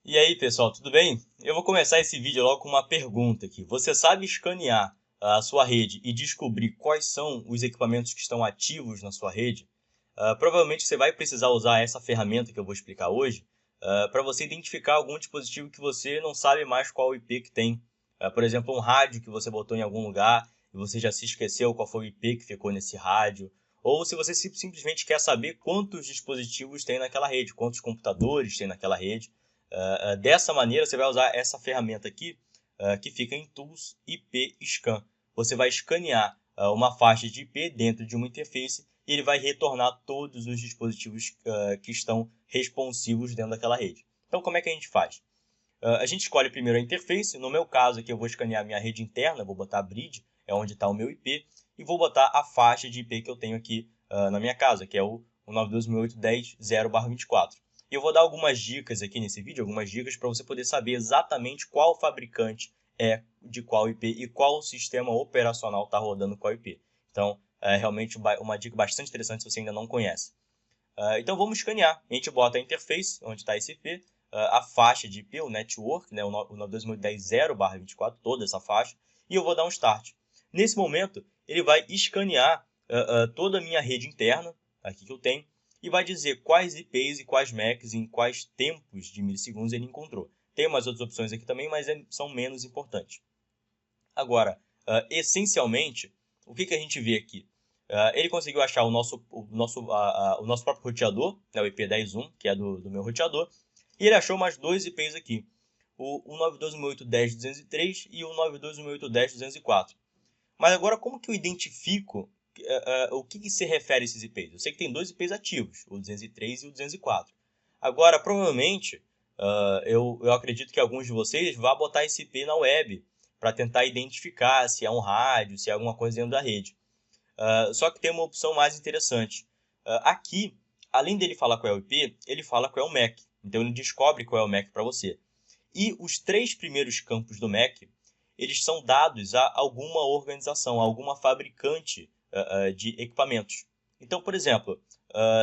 E aí, pessoal, tudo bem? Eu vou começar esse vídeo logo com uma pergunta aqui. Você sabe escanear a sua rede e descobrir quais são os equipamentos que estão ativos na sua rede? Provavelmente você vai precisar usar essa ferramenta que eu vou explicar hoje para você identificar algum dispositivo que você não sabe mais qual IP que tem. Por exemplo, um rádio que você botou em algum lugar e você já se esqueceu qual foi o IP que ficou nesse rádio. Ou se você simplesmente quer saber quantos dispositivos tem naquela rede, quantos computadores tem naquela rede. Dessa maneira, você vai usar essa ferramenta aqui, que fica em Tools IP Scan. Você vai escanear uma faixa de IP dentro de uma interface e ele vai retornar todos os dispositivos que estão responsivos dentro daquela rede. Então, como é que a gente faz? A gente escolhe primeiro a interface. No meu caso aqui, eu vou escanear a minha rede interna, vou botar a bridge, é onde está o meu IP, e vou botar a faixa de IP que eu tenho aqui na minha casa, que é o 92.168.10.0/24. E eu vou dar algumas dicas aqui nesse vídeo, algumas dicas para você poder saber exatamente qual fabricante é de qual IP e qual sistema operacional está rodando qual IP. Então, é realmente uma dica bastante interessante se você ainda não conhece. Então, vamos escanear. A gente bota a interface, onde está esse IP, a faixa de IP, o network, né, o 92.168.10.0/24, toda essa faixa, e eu vou dar um start. Nesse momento, ele vai escanear toda a minha rede interna, aqui que eu tenho, e vai dizer quais IPs e quais MACs em quais tempos de milissegundos ele encontrou. Tem umas outras opções aqui também, mas são menos importantes. Agora, essencialmente, o que a gente vê aqui? Ele conseguiu achar o nosso próprio roteador, né, o IP10.1, que é do meu roteador, e ele achou mais dois IPs aqui, o 192.168.10.203 e o 192.168.10.204. Mas agora, como que eu identifico o que se refere a esses IPs? Eu sei que tem dois IPs ativos, o 203 e o 204. Agora, provavelmente, eu acredito que alguns de vocês vão botar esse IP na web para tentar identificar se é um rádio, se é alguma coisa dentro da rede. Só que tem uma opção mais interessante. Aqui, além dele falar qual é o IP, ele fala qual é o MAC. Então, ele descobre qual é o MAC para você. E os três primeiros campos do MAC, eles são dados a alguma organização, a alguma fabricante de equipamentos. Então, por exemplo,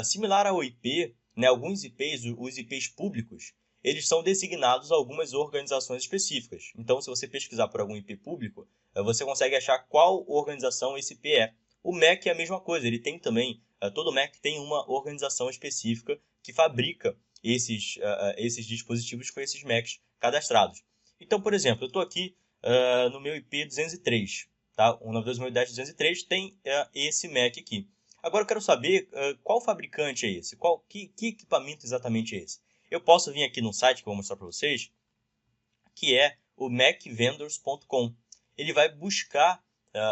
similar ao IP, né, alguns IPs, os IPs públicos, eles são designados a algumas organizações específicas. Então, se você pesquisar por algum IP público, você consegue achar qual organização esse IP é. O MAC é a mesma coisa, ele tem também, todo MAC tem uma organização específica que fabrica esses dispositivos com esses MACs cadastrados. Então, por exemplo, eu estou aqui no meu IP 203, tá? O 92.168.10.203 tem esse MAC aqui. Agora eu quero saber qual fabricante é esse, que equipamento exatamente é esse. Eu posso vir aqui no site que eu vou mostrar para vocês, que é o macvendors.com. Ele vai buscar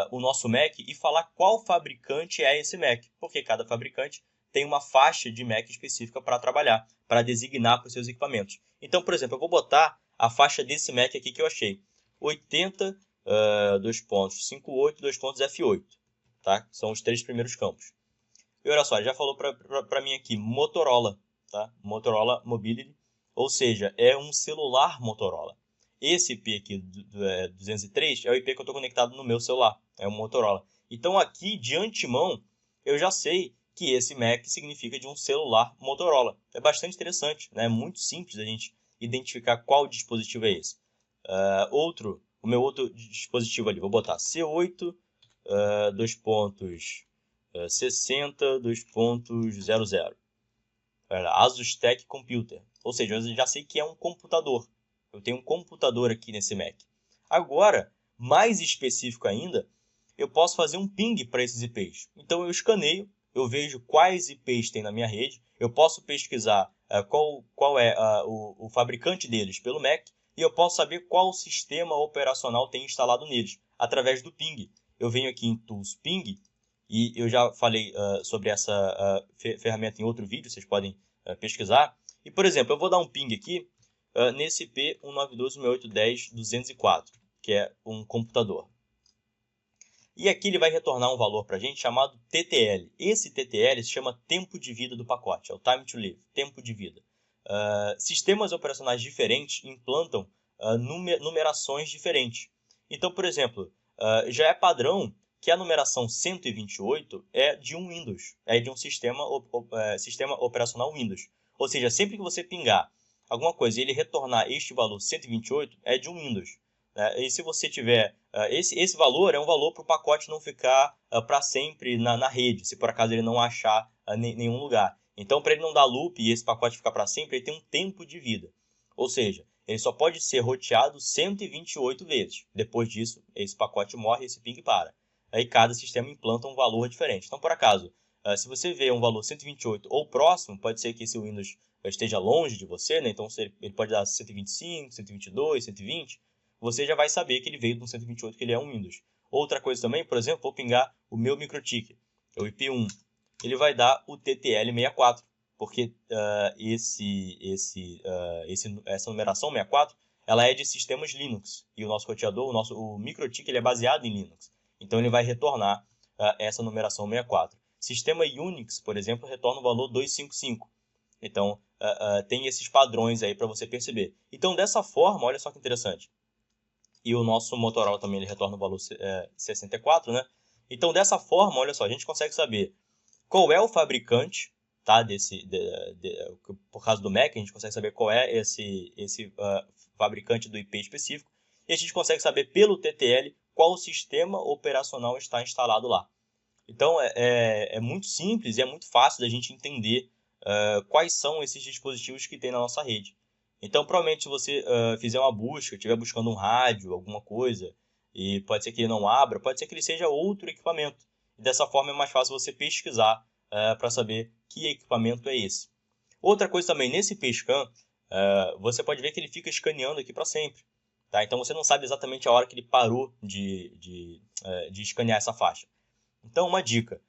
o nosso Mac e falar qual fabricante é esse Mac, porque cada fabricante tem uma faixa de Mac específica para trabalhar, para designar para os seus equipamentos. Então, por exemplo, eu vou botar a faixa desse Mac aqui que eu achei, 80, 2.58, 2.F8, tá? São os três primeiros campos. E olha só, já falou para mim aqui, Motorola, tá? Motorola Mobility, ou seja, é um celular Motorola. Esse IP aqui, 203, é o IP que eu estou conectado no meu celular, é um Motorola. Então aqui, de antemão, eu já sei que esse MAC significa de um celular Motorola. É bastante interessante, né? É muito simples a gente identificar qual dispositivo é esse. O meu outro dispositivo ali, vou botar C8, 2.60, 2.00. Asus Tech Computer. Ou seja, eu já sei que é um computador. Eu tenho um computador aqui nesse Mac. Agora, mais específico ainda, eu posso fazer um ping para esses IPs. Então eu escaneio, eu vejo quais IPs tem na minha rede, eu posso pesquisar qual é o fabricante deles pelo Mac, e eu posso saber qual sistema operacional tem instalado neles, através do ping. Eu venho aqui em Tools Ping, e eu já falei sobre essa ferramenta em outro vídeo, vocês podem pesquisar. E, por exemplo, eu vou dar um ping aqui nesse IP 192.168.10.204, que é um computador. E aqui ele vai retornar um valor para a gente chamado TTL. Esse TTL se chama tempo de vida do pacote, é o Time to Live, tempo de vida. Sistemas operacionais diferentes implantam numerações diferentes. Então, por exemplo, já é padrão que a numeração 128 é de um Windows, é de um sistema operacional Windows. Ou seja, sempre que você pingar alguma coisa e ele retornar este valor 128, é de um Windows. Né? E se você tiver... esse valor é um valor para o pacote não ficar para sempre na rede, se por acaso ele não achar nenhum lugar. Então, para ele não dar loop e esse pacote ficar para sempre, ele tem um tempo de vida. Ou seja, ele só pode ser roteado 128 vezes. Depois disso, esse pacote morre e esse ping para. Aí cada sistema implanta um valor diferente. Então, por acaso, se você vê um valor 128 ou próximo, pode ser que esse Windows esteja longe de você, né? Então ele pode dar 125, 122, 120. Você já vai saber que ele veio de um 128, que ele é um Windows. Outra coisa também, por exemplo, vou pingar o meu MikroTik, o IP1. Ele vai dar o TTL64, porque essa numeração 64, ela é de sistemas Linux. E o nosso roteador, o MikroTik, ele é baseado em Linux. Então ele vai retornar essa numeração 64. Sistema Unix, por exemplo, retorna o valor 255. Então tem esses padrões aí para você perceber. Então dessa forma, olha só que interessante. E o nosso Motorola também ele retorna o valor 64, né? Então dessa forma, olha só, a gente consegue saber qual é o fabricante, tá? Por causa do Mac, a gente consegue saber qual é esse fabricante do IP específico. E a gente consegue saber pelo TTL qual o sistema operacional está instalado lá. Então, é muito simples e é muito fácil da gente entender quais são esses dispositivos que tem na nossa rede. Então, provavelmente, se você fizer uma busca, estiver buscando um rádio, alguma coisa, e pode ser que ele não abra, pode ser que ele seja outro equipamento. E dessa forma, é mais fácil você pesquisar para saber que equipamento é esse. Outra coisa também, nesse PScan, você pode ver que ele fica escaneando aqui para sempre. Tá? Então, você não sabe exatamente a hora que ele parou de escanear essa faixa. Então, uma dica.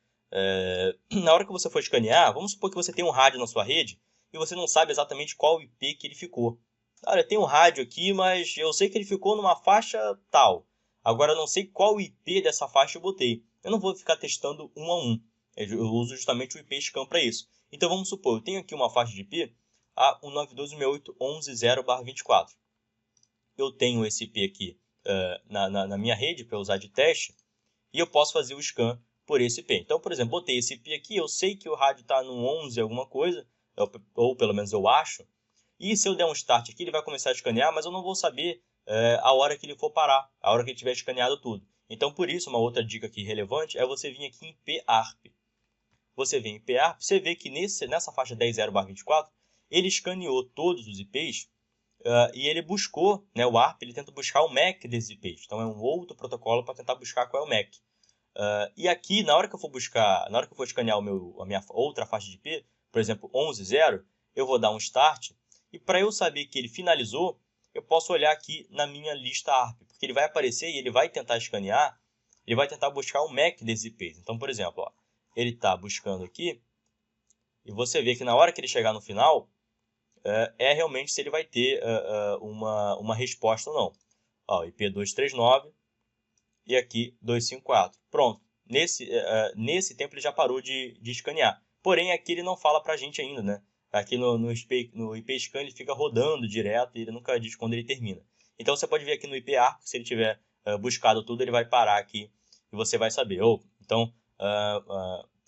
Na hora que você for escanear, vamos supor que você tem um rádio na sua rede e você não sabe exatamente qual IP que ele ficou. Olha, tem um rádio aqui, mas eu sei que ele ficou numa faixa tal. Agora, eu não sei qual IP dessa faixa eu botei. Eu não vou ficar testando um a um. Eu uso justamente o IP scan para isso. Então, vamos supor, eu tenho aqui uma faixa de IP, a 192.168.1.10/24. Eu tenho esse IP aqui na minha rede para usar de teste e eu posso fazer o scan por esse IP. Então, por exemplo, botei esse IP aqui, eu sei que o rádio está no 11 alguma coisa, ou pelo menos eu acho, e se eu der um start aqui, ele vai começar a escanear, mas eu não vou saber a hora que ele for parar, a hora que ele tiver escaneado tudo. Então, por isso, uma outra dica aqui relevante é você vir aqui em PARP. Você vem em PARP, você vê que nessa faixa 10.0/24, ele escaneou todos os IPs e ele buscou, né, o ARP, ele tenta buscar o MAC desses IPs. Então, é um outro protocolo para tentar buscar qual é o MAC. E aqui, na hora que eu for escanear a minha outra faixa de IP, por exemplo, 11.0, eu vou dar um start. E para eu saber que ele finalizou, eu posso olhar aqui na minha lista ARP, porque ele vai aparecer e ele vai tentar escanear, ele vai tentar buscar o MAC desses IPs. Então, por exemplo, ó, ele está buscando aqui, e você vê que na hora que ele chegar no final, realmente se ele vai ter uma resposta ou não. Ó, IP 239 e aqui 254. Pronto. Nesse tempo ele já parou de escanear. Porém, aqui ele não fala para a gente ainda, né? Aqui no IP Scan ele fica rodando direto e ele nunca diz quando ele termina. Então você pode ver aqui no IP Arc, se ele tiver buscado tudo, ele vai parar aqui e você vai saber. Então,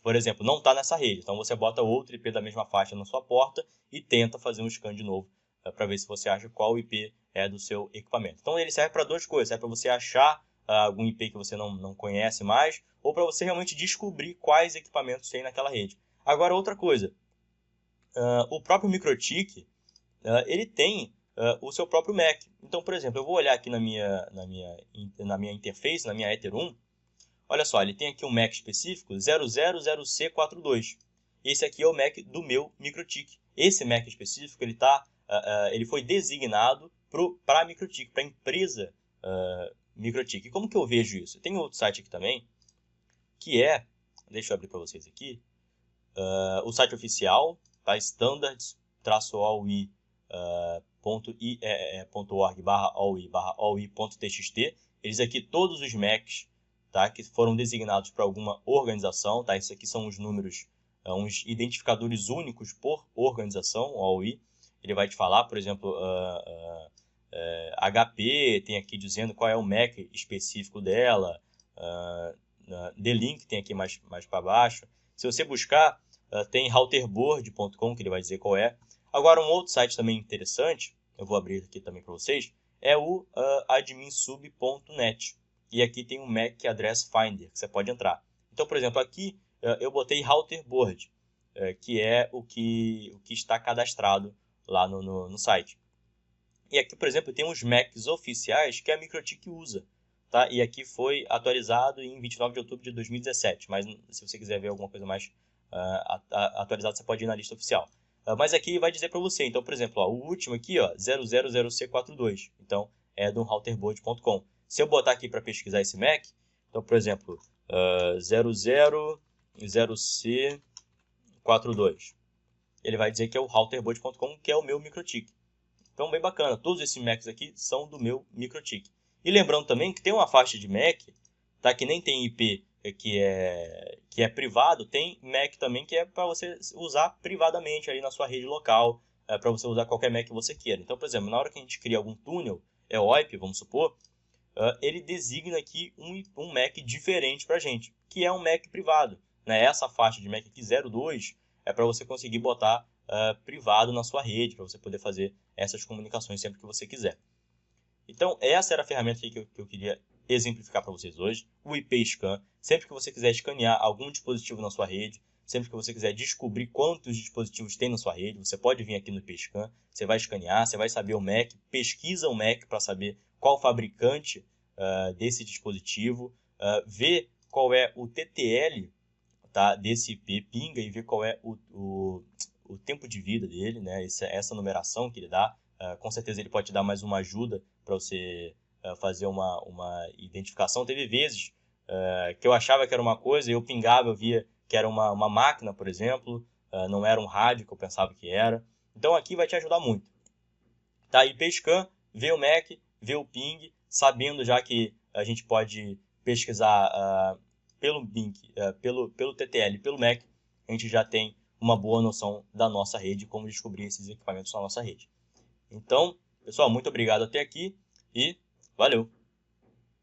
por exemplo, não está nessa rede. Então você bota outro IP da mesma faixa na sua porta e tenta fazer um scan de novo para ver se você acha qual IP é do seu equipamento. Então ele serve para duas coisas. Serve para você achar algum IP que você não conhece mais, ou para você realmente descobrir quais equipamentos tem naquela rede. Agora, outra coisa, o próprio MikroTik, ele tem o seu próprio MAC. Então, por exemplo, eu vou olhar aqui na minha interface, na minha Ether 1, olha só, ele tem aqui um MAC específico 000C42. Esse aqui é o MAC do meu MikroTik. Esse MAC específico, ele foi designado para a MikroTik, para a empresa MikroTik. E como que eu vejo isso? Tem outro site aqui também, que deixa eu abrir para vocês aqui, o site oficial, tá? standards-awi.org/awi/awi.txt. Eles aqui, todos os Macs, tá? Que foram designados para alguma organização, tá? Esses aqui são os números, uns identificadores únicos por organização, o AWI. Ele vai te falar, por exemplo, HP tem aqui dizendo qual é o Mac específico dela, D-Link tem aqui mais para baixo. Se você buscar, tem routerboard.com, que ele vai dizer qual é. Agora, um outro site também interessante, eu vou abrir aqui também para vocês, é o adminsub.net. E aqui tem um MAC Address Finder, que você pode entrar. Então, por exemplo, aqui eu botei Router Board, que é o que está cadastrado lá no site. E aqui, por exemplo, tem uns MACs oficiais que a MikroTik usa. Tá? E aqui foi atualizado em 29 de outubro de 2017. Mas se você quiser ver alguma coisa mais atualizada, você pode ir na lista oficial. Mas aqui vai dizer para você. Então, por exemplo, o último aqui, 000C42. Então, é do routerboard.com. Se eu botar aqui para pesquisar esse MAC, então, por exemplo, 000C42. Ele vai dizer que é o routerboard.com, que é o meu MikroTik. Então, bem bacana. Todos esses Macs aqui são do meu MikroTik. E lembrando também que tem uma faixa de Mac, tá? Que nem tem IP que é privado, tem Mac também que é para você usar privadamente ali na sua rede local, para você usar qualquer Mac que você queira. Então, por exemplo, na hora que a gente cria algum túnel, VoIP, vamos supor, ele designa aqui um Mac diferente para a gente, que é um Mac privado. Né? Essa faixa de Mac aqui, 02, é para você conseguir botar privado na sua rede, para você poder fazer essas comunicações sempre que você quiser. Então, essa era a ferramenta que eu queria exemplificar para vocês hoje, o IP Scan. Sempre que você quiser escanear algum dispositivo na sua rede, sempre que você quiser descobrir quantos dispositivos tem na sua rede, você pode vir aqui no IP Scan, você vai escanear, você vai saber o MAC, pesquisa o MAC para saber qual fabricante desse dispositivo, ver qual é o TTL, tá, desse IP, pinga e ver qual é o tempo de vida dele, né, essa numeração que ele dá. Com certeza ele pode te dar mais uma ajuda para você fazer uma identificação. Teve vezes que eu achava que era uma coisa, eu pingava, eu via que era uma máquina, por exemplo, não era um rádio que eu pensava que era. Então aqui vai te ajudar muito. Tá? IP Scan, vê o MAC, vê o ping, sabendo já que a gente pode pesquisar pelo ping, pelo TTL, pelo MAC, a gente já tem uma boa noção da nossa rede, como descobrir esses equipamentos na nossa rede. Então, pessoal, muito obrigado até aqui e valeu!